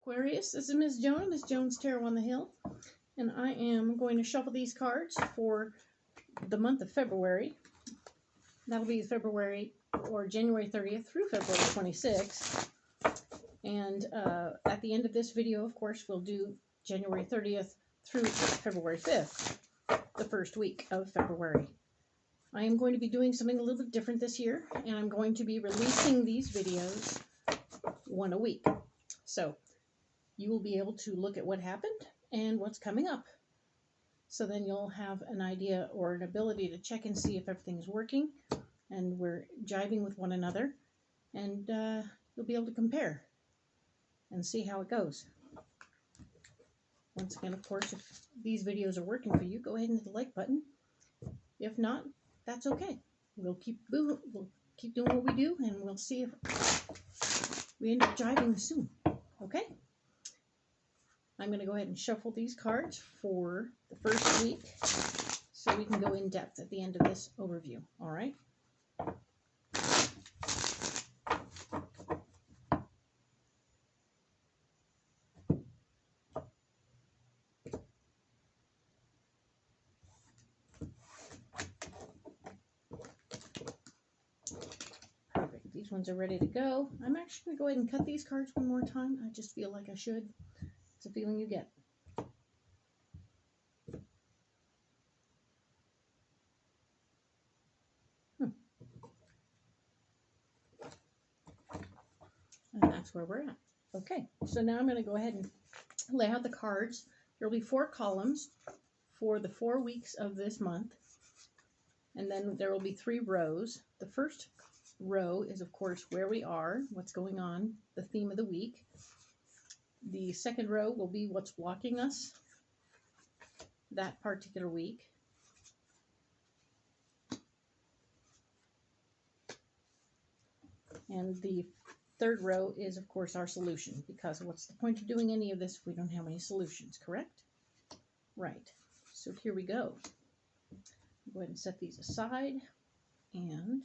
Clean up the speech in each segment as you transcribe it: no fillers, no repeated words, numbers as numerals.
Aquarius, this is Miss Joan, Miss Joan's Tarot on the Hill, and I am going to shuffle these cards for the month of February. That'll be February or January 30th through February 26th. And at the end of this video, of course, we'll do January 30th through February 5th, the first week of February. I am going to be doing something a little bit different this year, and I'm going to be releasing these videos one a week. So you will be able to look at what happened and what's coming up. So then you'll have an idea or an ability to check and see if everything's working and we're jiving with one another, and you'll be able to compare and see how it goes. Once again, of course, if these videos are working for you, go ahead and hit the like button. If not, that's okay. We'll keep doing what we do, and we'll see if we end up jiving soon. Okay? I'm going to go ahead and shuffle these cards for the first week so we can go in depth at the end of this overview. All right? Perfect. These ones are ready to go. I'm actually going to go ahead and cut these cards one more time. I just feel like I should. It's a feeling you get. And that's where we're at. Okay, so now I'm going to go ahead and lay out the cards. There will be 4 columns for the 4 weeks of this month. And then there will be 3 rows. The first row is, of course, where we are, what's going on, the theme of the week. The second row will be what's blocking us that particular week. And the third row is, of course, our solution, because what's the point of doing any of this if we don't have any solutions, correct? Right. So here we go. Go ahead and set these aside, and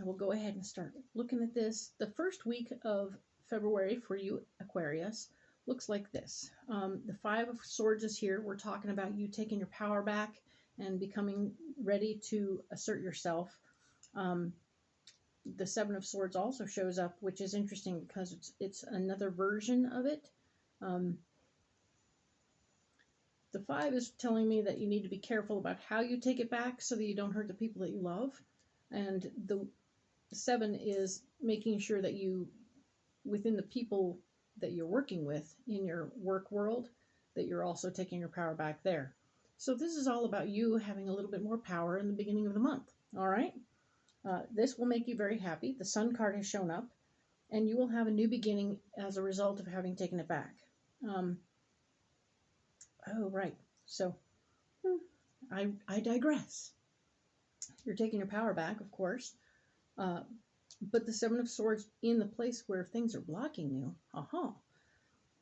I will go ahead and start looking at this. The first week of February for you, Aquarius, looks like this. The 5 of Swords is here. We're talking about you taking your power back and becoming ready to assert yourself. The 7 of Swords also shows up, which is interesting because it's another version of it. The 5 is telling me that you need to be careful about how you take it back so that you don't hurt the people that you love. And the 7 is making sure that you, within the people that you're working with in your work world, that you're also taking your power back there. So this is all about you having a little bit more power in the beginning of the month. All right? This will make you very happy. The Sun card has shown up, and you will have a new beginning as a result of having taken it back. Oh, right. So, I digress. You're taking your power back, of course. But the 7 of Swords in the place where things are blocking you,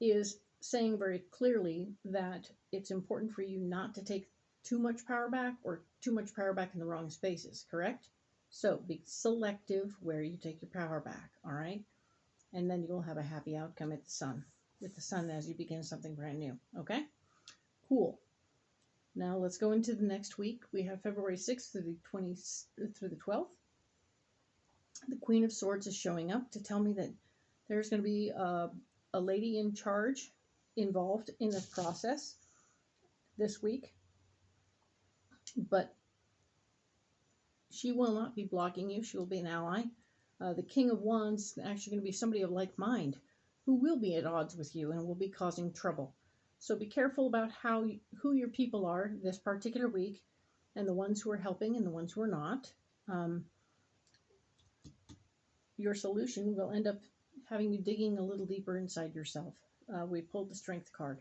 is saying very clearly that it's important for you not to take too much power back or too much power back in the wrong spaces, correct? So be selective where you take your power back, all right? And then you'll have a happy outcome at the Sun, with the Sun as you begin something brand new, okay? Cool. Now let's go into the next week. We have February 6th through the 12th. The Queen of Swords is showing up to tell me that there's going to be a lady in charge involved in this process this week. But she will not be blocking you. She will be an ally. The King of Wands is actually going to be somebody of like mind who will be at odds with you and will be causing trouble. So be careful about who your people are this particular week, and the ones who are helping and the ones who are not. Your solution will end up having you digging a little deeper inside yourself. We pulled the Strength card,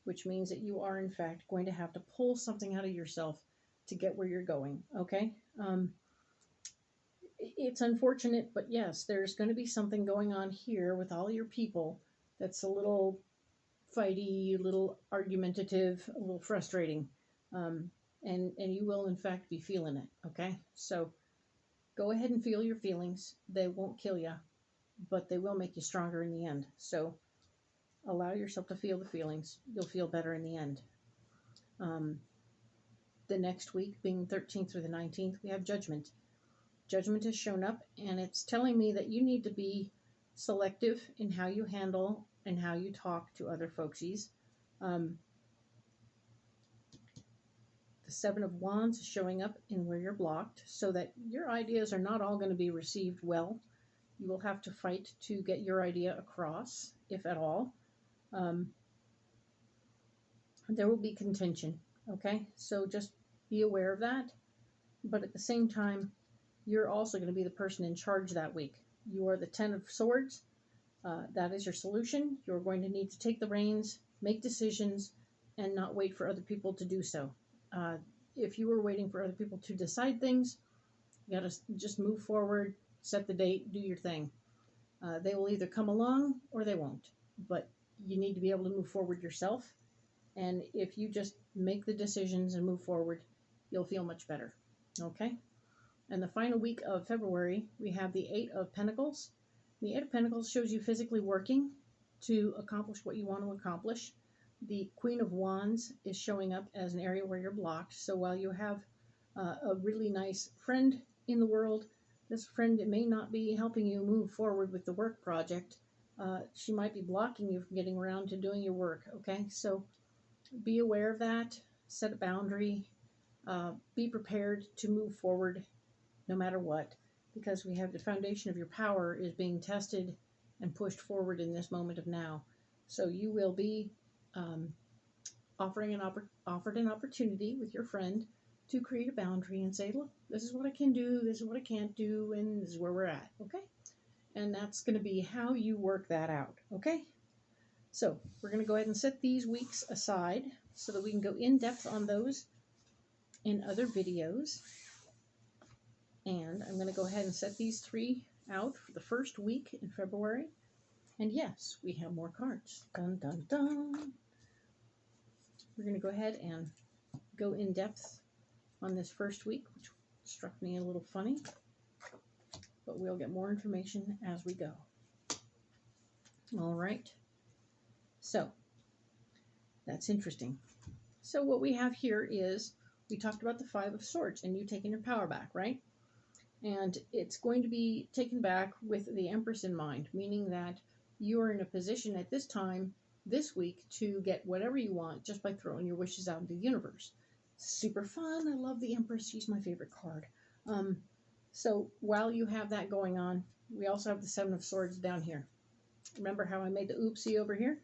which means that you are, in fact, going to have to pull something out of yourself to get where you're going, okay? It's unfortunate, but yes, there's going to be something going on here with all your people that's a little fighty, a little argumentative, a little frustrating. And you will, in fact, be feeling it, okay? So go ahead and feel your feelings. They won't kill you, but they will make you stronger in the end. So Allow yourself to feel the feelings. You'll feel better in the end. The next week, being 13th through the 19th, we have Judgment. Judgment has shown up, and it's telling me that you need to be selective in how you handle and how you talk to other folksies. The Seven of Wands is showing up in where you're blocked, so that your ideas are not all going to be received well. You will have to fight to get your idea across, if at all. There will be contention, okay? So just be aware of that. But at the same time, you're also going to be the person in charge that week. You are the Ten of Swords. That is your solution. You're going to need to take the reins, make decisions, and not wait for other people to do so. If you were waiting for other people to decide things, you got to just move forward, set the date, do your thing. They will either come along or they won't. But you need to be able to move forward yourself. And if you just make the decisions and move forward, you'll feel much better. Okay? And the final week of February, we have the Eight of Pentacles. The Eight of Pentacles shows you physically working to accomplish what you want to accomplish. The Queen of Wands is showing up as an area where you're blocked. So while you have a really nice friend in the world, this friend may not be helping you move forward with the work project. She might be blocking you from getting around to doing your work, okay? So be aware of that. Set a boundary. Be prepared to move forward no matter what, because we have the foundation of your power is being tested and pushed forward in this moment of now. So you will be offered an opportunity with your friend to create a boundary and say, look, this is what I can do, this is what I can't do, and this is where we're at, okay? And that's going to be how you work that out, okay? So we're going to go ahead and set these weeks aside so that we can go in depth on those in other videos. And I'm going to go ahead and set these three out for the first week in February. And yes, we have more cards. Dun, dun, dun. We're going to go ahead and go in depth on this first week, which struck me a little funny. But we'll get more information as we go. All right. So, that's interesting. So what we have here is, we talked about the Five of Swords and you taking your power back, right? And it's going to be taken back with the Empress in mind, meaning that you are in a position at this time, this week, to get whatever you want just by throwing your wishes out into the universe. Super fun. I love the Empress. She's my favorite card. So while you have that going on, we also have the Seven of Swords down here. Remember how I made the oopsie over here?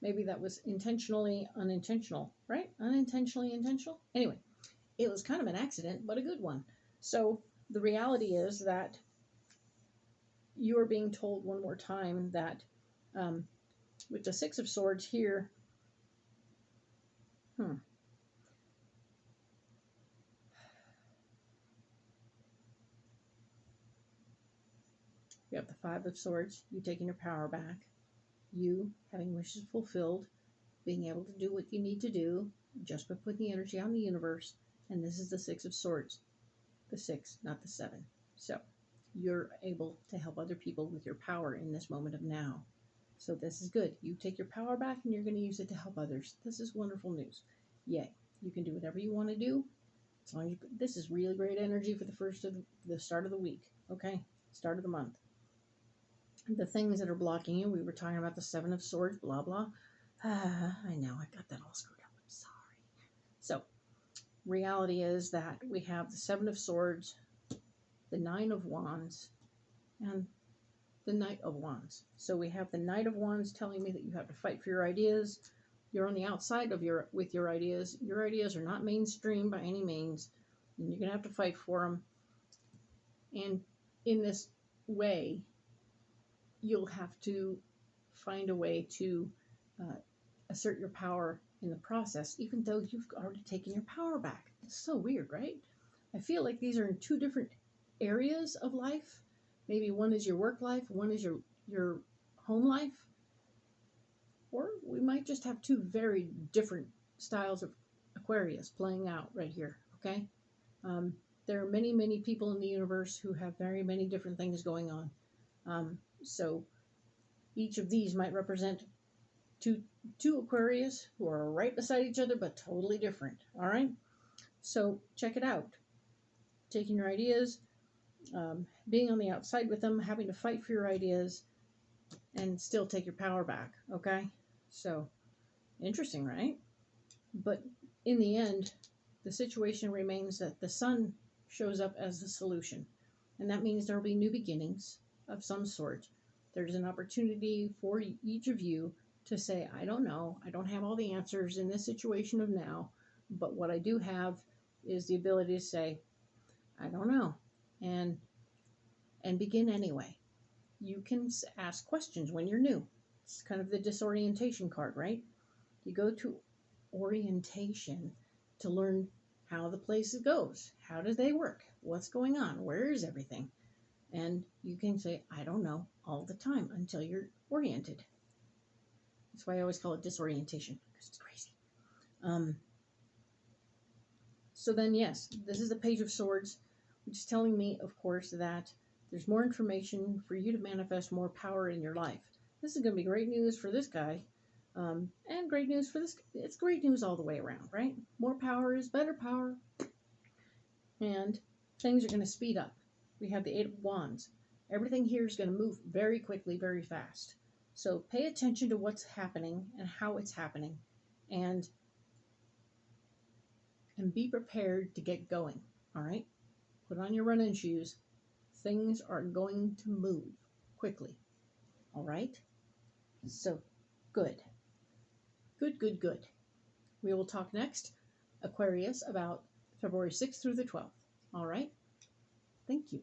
Maybe that was intentionally unintentional, right? Unintentionally intentional? Anyway, it was kind of an accident, but a good one. So the reality is that you are being told one more time that with the Six of Swords here, we have the Five of Swords, you taking your power back, you having wishes fulfilled, being able to do what you need to do just by putting the energy on the universe, and this is the Six of Swords. The six, not the seven. So you're able to help other people with your power in this moment of now. So this is good. You take your power back and you're going to use it to help others. This is wonderful news. Yay. You can do whatever you want to do. As long as this is really great energy for the start of the week. Okay? Start of the month. The things that are blocking you, we were talking about the Seven of Swords, blah, blah. I know, I got that all screwed up. I'm sorry. So, reality is that we have the Seven of Swords, the Nine of Wands, and the Knight of Wands. So we have the Knight of Wands telling me that you have to fight for your ideas. You're on the outside of with your ideas. Your ideas are not mainstream by any means, and you're going to have to fight for them. And in this way, you'll have to find a way to assert your power in the process, even though you've already taken your power back. It's so weird, right? I feel like these are in two different areas of life. Maybe one is your work life, one is your home life. Or we might just have two very different styles of Aquarius playing out right here, okay? There are many, many people in the universe who have very many different things going on. So each of these might represent two Aquarius who are right beside each other but totally different. All right, so check it out. Taking your ideas, being on the outside with them, having to fight for your ideas, and still take your power back. Okay, so interesting, right? But in the end, the situation remains that the sun shows up as the solution, and that means there will be new beginnings of some sort. There's an opportunity for each of you to say, I don't know, I don't have all the answers in this situation of now, but what I do have is the ability to say, I don't know, and begin anyway. You can ask questions when you're new. It's kind of the disorientation card, right? You go to orientation to learn how the place goes. How do they work? What's going on? Where is everything? And you can say, I don't know, all the time until you're oriented. That's why I always call it disorientation, because it's crazy. So then, yes, this is the Page of Swords, which is telling me, of course, that there's more information for you to manifest more power in your life. This is going to be great news for this guy, and great news for this. It's great news all the way around, right? More power is better power, and things are going to speed up. We have the Eight of Wands. Everything here is going to move very quickly, very fast. So pay attention to what's happening and how it's happening, and be prepared to get going. All right? Put on your running shoes. Things are going to move quickly. All right? So, good. Good, good, good. We will talk next, Aquarius, about February 6th through the 12th. All right? Thank you.